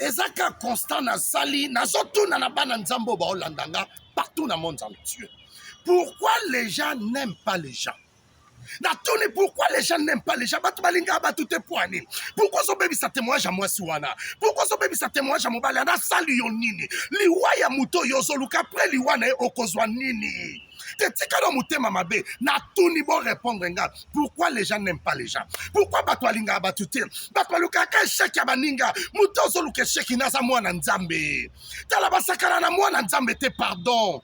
ezaka constant na sali nazotuna na bana nzambo ba olandanga partout dans le monde entier. Pourquoi les gens n'aiment pas les gens? Pourquoi les gens n'aiment pas les gens? Pourquoi son bébé ça témoignage à moi Suwana? Pourquoi son bébé ça témoignage à mon balana sali yonini? Liwa ya muto yozoluka après liwa na okozwa nini? Tetikalo mutema mabe na tuni bon répondre nga. Pourquoi les gens n'aiment pas les gens? Pourquoi batwalinga batute? Batwaluka ka cheki ya baninga muto zoluka cheki na za mwana nzambe. Tala basakala na mwana nzambe te pardon.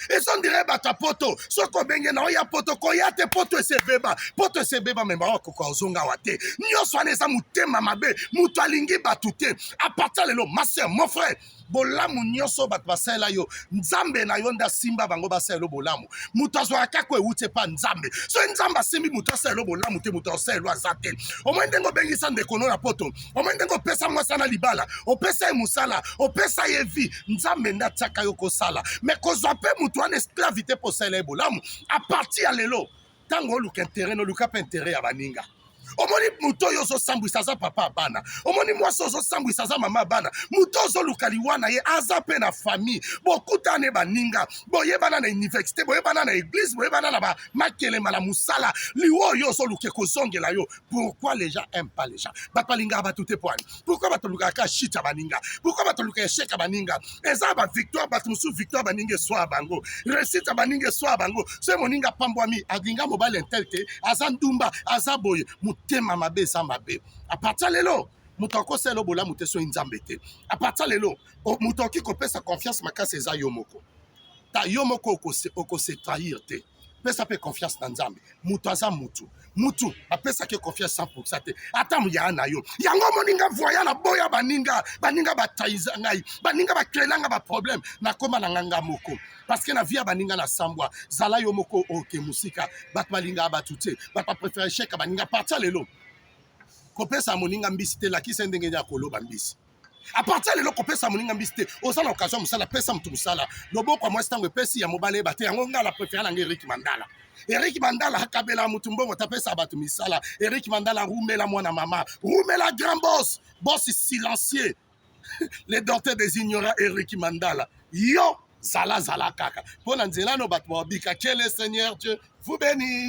Et son dirait bata poto, so ko benge na oya poto ko yate poto ese beba memba ko ko zonga wate. Nyo swane sa mutema mabe, mutu alingi batute. A partir lelo, ma sœur, mon frère, bolamu nyoso bat basela yo. Nzambe na yonda simba bango basela bolamu. Mutu azwa kako e ute pa nzambe. So nzamba simbi mutu asela bolamu te mutu asela azate. O mwendengo bengi sande kono na poto. O mwendengo pesa mwasa na libala. O pesa e musala, o pesa ye vi. Nzambe nda tsaka yo ko sala. Mais ko zope mutu an esclavité pour cela bolamu. A partir lelo, tango luka intérêt no luka pa intérêt ya baninga. Omoni muto yo zo sambu saza papa bana. Omoni mwaso zo sambu saza mama bana. Muto zo lukaliwana ye azape na famille. Bokuta ne baninga. Boye bana na université, boye bana na église, boye bana na ba makele mala musala. Liwo yo zo luke kozonge la yo. Pourquoi les gens aiment pas les gens? Bapalinga batute poani. Pourquoi batoluka ka shita baninga? Pourquoi batoluka sheka baninga? Eza ba victoire batumusu victoire baninga soa bango. Réussite baninga soa bango. Se moninga pambwami aginga mobile intelte azandumba azaboye. Tema mabe sa mabe. A partir lelo, mutako selo bola muteso inzambete. A partir lelo, mutoki ko pesa confiance makase za yomoko. Ta yomoko oko se trahir te. Pesa pe confiance na nzambe. Mutaza mutu. Mutu, a pesa ke confiance 100% te. Ata muya na yo. Yango moninga voya na boya baninga ba trahisa ngai. Baninga ba krelanga ba problème na koma na nganga moko. Parce que na via baninga na sambwa. Zala yo moko oke musika. Bat balinga batute. Bat pa préférer cheka baninga partir lelo. Kopesa moninga mbisi te la kisa ndenge ya kolo bambisi. A partir de l'occasion moninga mbiste osala occasion musala pesa mtu musala loboko moi stango pesi ya mobale bate yango ngala préféré na Eric Mandala. Eric Mandala hakabela mutu mbongo tapesa batu misala. Eric Mandala rumela mwana mama, rumela grand boss, boss silencieux. Les docteurs des ignorants Eric Mandala. Yo zala kaka. Pona nzela no batu bika que le Seigneur Dieu vous bénisse.